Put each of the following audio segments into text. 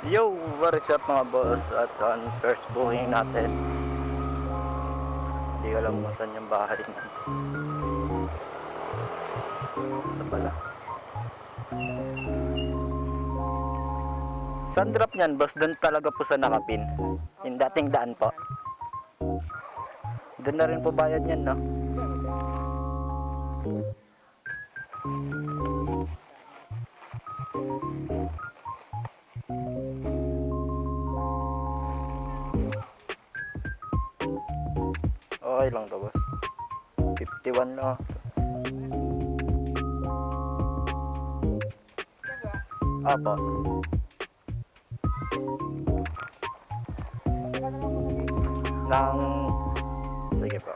Yo, what is up mga boss? At on first booking natin. Hindi ko alam kung saan yung bahay na. Ito pala. Saan drop niyan boss? Doon talaga po sa nakapin. Yung dating daan po. Doon na rin po bayad niyan, no? Okay lang to boss. 51 lang. Apo. Nang sige po.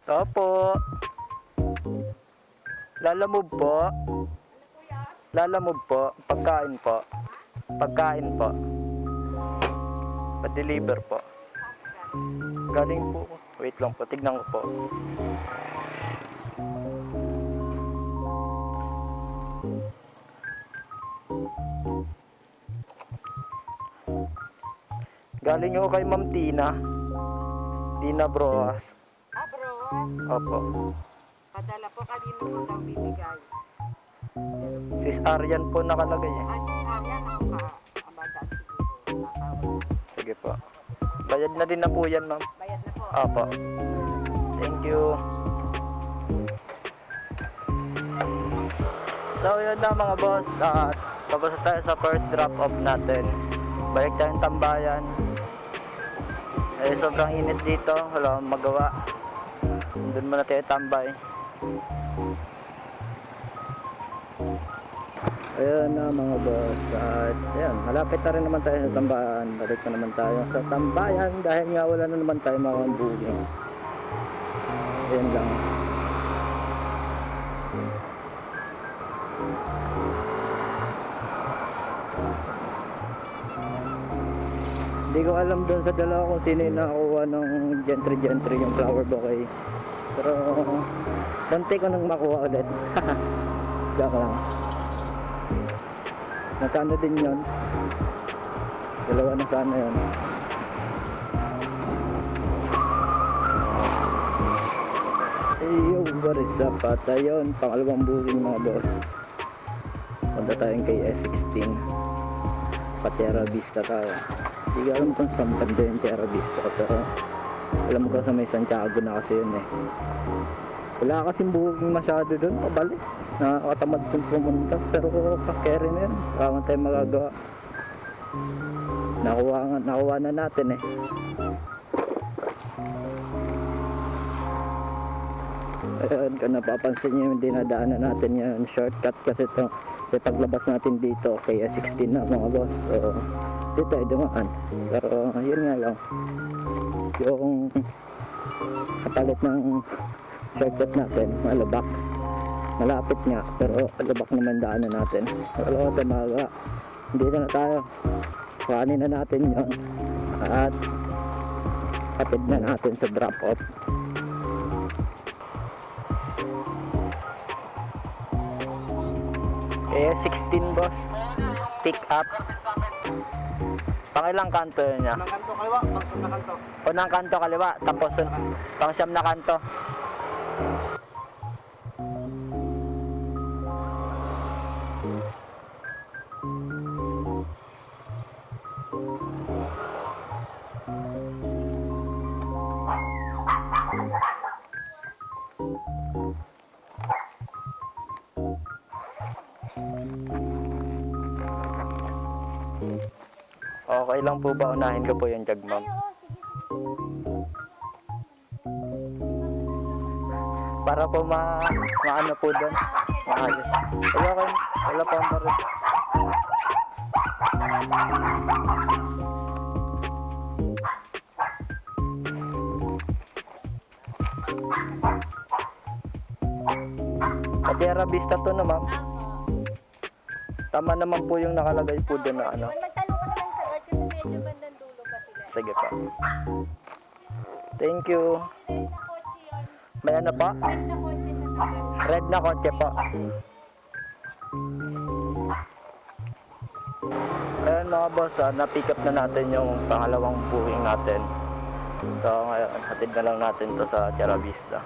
Opo. Lalamove po. Lalamove po. Pagkain po. Pagkain po. Pa-deliver po. Galing po. Wait lang po. Tignan ko po. Galing ko kay Ma'am Tina. Tina Broas. Bros, Opo. padala po kanino po daw bibigay. Sis Arian po nakalagay eh. Sis Arya, nakaka-amadaan siguro. Nakawag. Sige po. Bayad na din na po yan, ma'am. Bayad na po. Opo. Thank you. So yun na mga boss. Tapos na tayo sa first drop off natin. Balik tayong tambayan. Sobrang init dito. Wala akong magawa. Doon muna tayo tambay. Ayun na mga boss. At ayan, malapit na rin naman tayo sa tambayan. Balik na naman tayo sa tambayan dahil nga wala na naman tayo makakambugin. Ayun lang. Hindi ko alam doon sa dalawa kung sino yung nakakuha ng gentry yung flower bouquet. Pero bante ko nang makuha ulit. Joke lang. Nakano din yun. Dalawa na sana yun. Yo, what is up? At ayun, pangalawang booking mga boss. Punta tayong kay S16 Patera Vista tayo. Hindi ko alam kung saan banda yung Terra Vista, pero alam ko sa may Santiago na kasi yun eh. Wala kasing booking masyado doon, pabalik. Nakakatamad kong pumunta, pero carry na yun. Wala tayo magagawa. Nakuha na natin eh. Ayun, kung napapansin nyo yung dinadaanan natin yan, shortcut kasi ito. Kasi paglabas natin dito, kaya 16 na mga boss. So, dito ay dumaan. Pero yun nga lang, yung kapalit ng shortcut natin, malabak. Malapit nga, pero malabak naman daanan natin. Wala ko tamaga. Dito na tayo. Kuhanin na natin yun. At patid na natin sa drop off. Kaya 16 boss. Pick up. Pangilang kanto niya? Unang kanto kaliwa, pangsam na kanto. Unang kanto kaliwa, tapos pangsyam na kanto. Okay lang po ba unahin ko po yung jug, ma'am? Ay, oo, sige, sige. Para po maano po doon. Maayos. Wala kayo. Wala pa ang baril. Tierra Vista to na, ma'am. Tama. Tama naman po yung nakalagay po doon na ano. Magtanong ka na lang sa guard kasi medyo bandang dulo pa sila. Sige pa. Thank you. Red na kotse yun. May ano pa? Red na kotse sa tagal. Red na kotse po. Ayan mga boss, na-pick up na natin yung pangalawang booking natin. So ngayon, hatid na lang natin to sa Tierra Vista.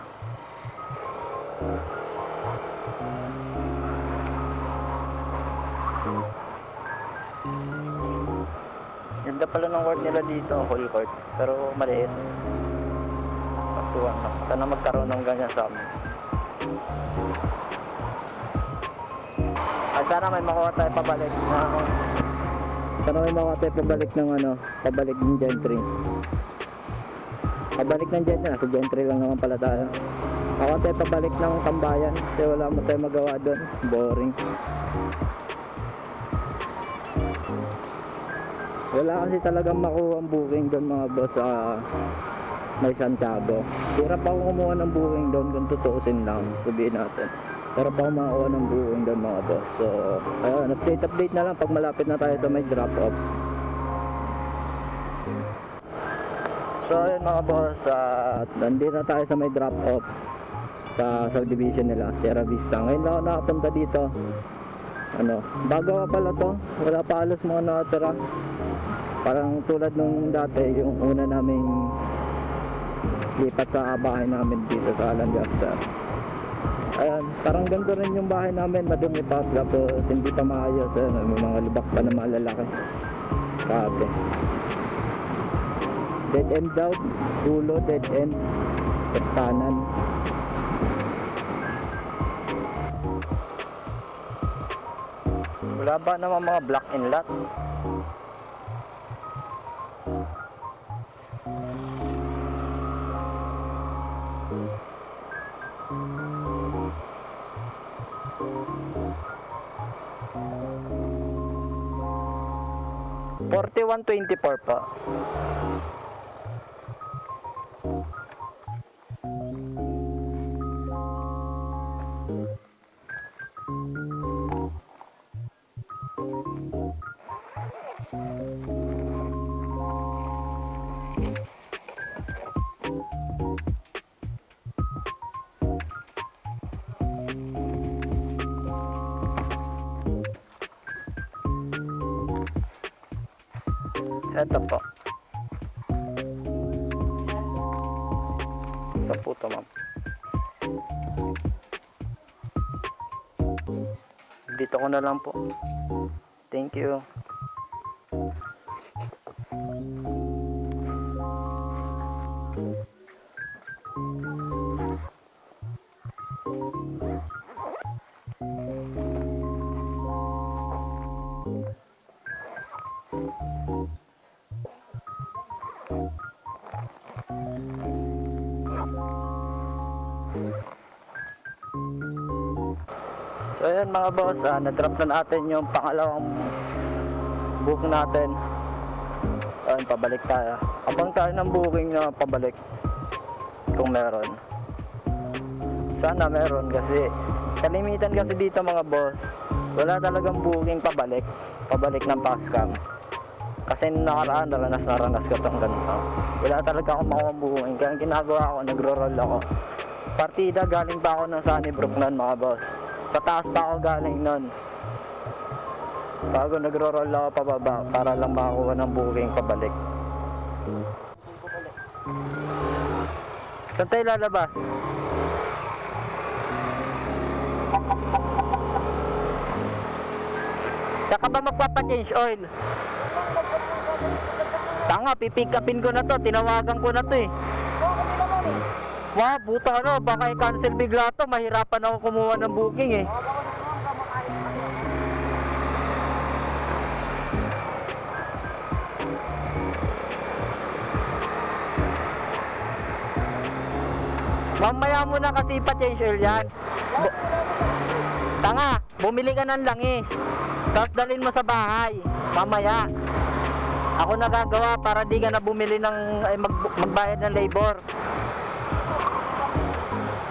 Ganda pala ng court nila dito, whole court. Pero maliit. Saktuhan lang. Sana magkaroon ng ganyan sa amin. Sana may makuha tayo pabalik na sana may makuha tayo pabalik ng ano, pabalik ng gentry. Pabalik ng gentry, sa gentry lang naman pala tayo. Makuha tayo pabalik ng tambayan kasi wala mo tayo magawa doon. Boring. Wala kasi talagang makuha ang booking doon mga boss sa may Santiago. Hirap ako kumuha ng booking doon kung tutuusin lang, sabihin natin. Pero pa makakuha ng booking doon mga boss. So, ayun, update na lang pag malapit na tayo sa may drop off. So, ayun mga boss, nandito na tayo sa may drop off sa subdivision nila, Tierra Vista. Ngayon lang ako nakapunta dito. Ano, bago pa pala to, wala pa halos mga nakatira. Parang tulad nung dati, yung una naming lipat sa bahay namin dito sa Lancaster. Ayan, parang ganito rin yung bahay namin, madumi pa, tapos hindi pa maayos, may mga lubak pa na malalaki. Grabe. Dead end daw, dulo, dead end, kastanan. Wala ba naman mga block in lot? $41.24 pa. Ito po. Sa puto, ma'am. Dito ko na lang po. Thank you. So ayan mga boss, na-drop na natin yung pangalawang book natin. Ayan, pabalik tayo. Abang tayo ng booking na pabalik kung meron. Sana meron kasi kalimitan kasi dito mga boss, wala talagang booking pabalik ng Pascam. Kasi nung nakaraan, naranas ko itong ganito. Wala talaga akong makuha booking. Kaya ang ginagawa ko, nagro-roll ako. Partida, galing pa ako ng Sunnybrook nun mga boss. Sa taas pa ako galing nun. Bago nagro-roll ako pababa para lang makakuha ng booking pabalik. Saan tayo lalabas? Saka ba magpapa-change oil? Tanga, pipick upin ko na to. Tinawagan ko na to eh. Wow, buta ano, baka i-cancel bigla to. Mahirapan ako kumuha ng booking eh. Mamaya mo na kasi pa-change oil yan. Tanga, bumili ka ng langis. Tapos dalhin mo sa bahay. Mamaya. Ako nagagawa para di ka na bumili ng magbayad ng labor.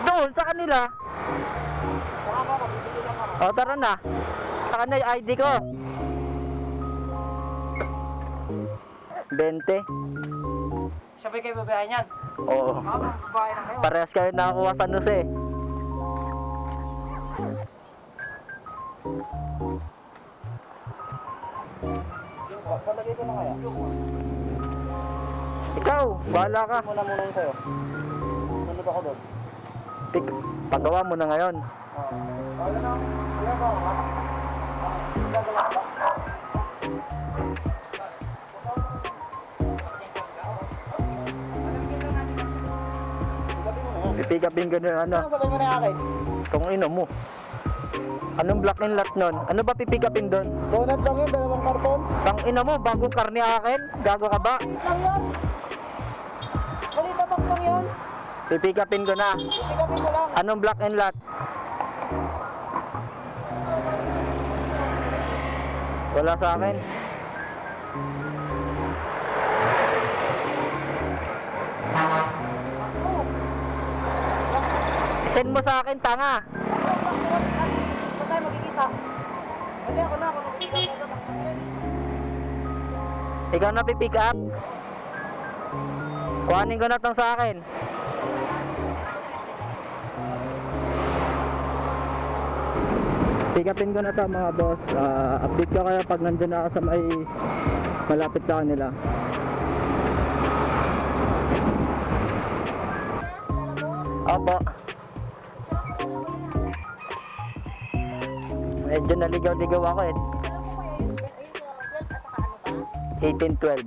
Doon sa kanila. O tara na. Saka na yung ID ko. 20. Sabay kayo babayaran yan. Oo. Babae na kayo. Parehas kayo nakakuha sa San Jose. Palagay ko na kaya. Ikaw, bahala ka. Muna yung sa'yo. Sunod ako doon. Pagawa mo na ngayon. Wala na. Wala ba ako? Gagawa ba? Pipigapin ko na ano. Sabay mo na yung akin. Kung ino mo. Anong black and lot nun? Ano ba pipigapin doon? Donut lang yun, 2 karton. Tang ina mo, bago karne akin? Gago ka ba? Lang yan. Balita top lang yan. Pipigapin ko na. Pipikapin ko lang. Anong black and lot? Wala sa akin. Send mo sa akin, tanga. Saan tayo magkikita? Hindi ako na. Ako magkikita. Ikaw na pipick up. Kuhanin ko na tong sa akin. Pick upin ko na to mga boss. Update ko kayo pag nandun na ako sa may malapit sa kanila. Opo. Medyo naligaw-ligaw ako eh. 1812.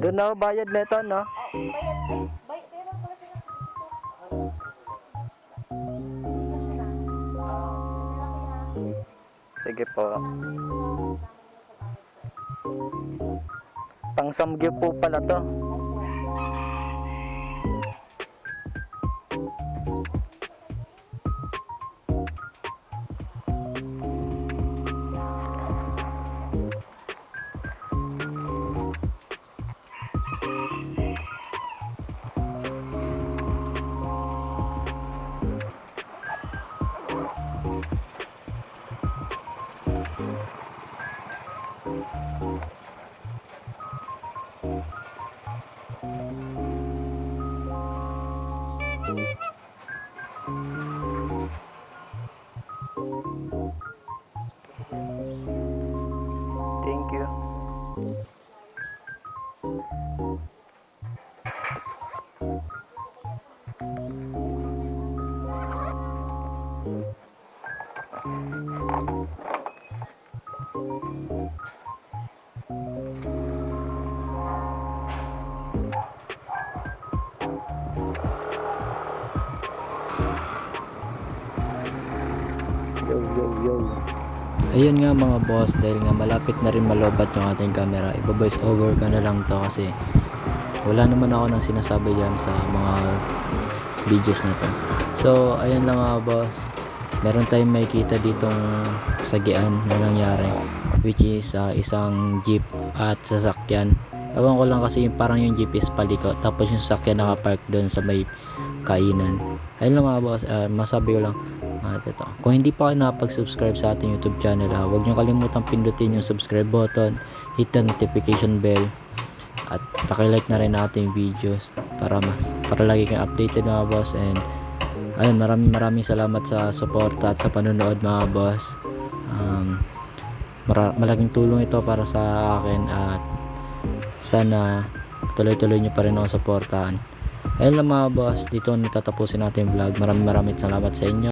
Doon na ako bayad nito, no? Sige po. Pang samgyup po pala to. Thank you. Yo, yo, yo. Ayun nga mga boss, dahil nga malapit na rin malobat yung ating camera, iba-voice over ka na lang to kasi wala naman ako nang sinasabi dyan sa mga videos na to. So ayun lang mga boss, meron tayong makikita ditong sagian na nangyari, which is isang jeep at sasakyan. Ewan ko lang kasi parang yung jeep is paliko, tapos yung sasakyan nakapark doon sa may kainan. Ayun lang mga boss, masabi ko lang ito. Kung hindi pa kayo nakapag-subscribe sa ating YouTube channel, huwag nyo kalimutang pindutin yung subscribe button, hit the notification bell, at pakilike na rin ating videos para lagi kang updated mga boss. And ayun, maraming salamat sa suporta at sa panonood mga boss. Malaking tulong ito para sa akin at sana tuloy-tuloy nyo pa rin ako suportahan. Ayun lang mga boss, dito natatapusin natin vlog. Maraming salamat sa inyo.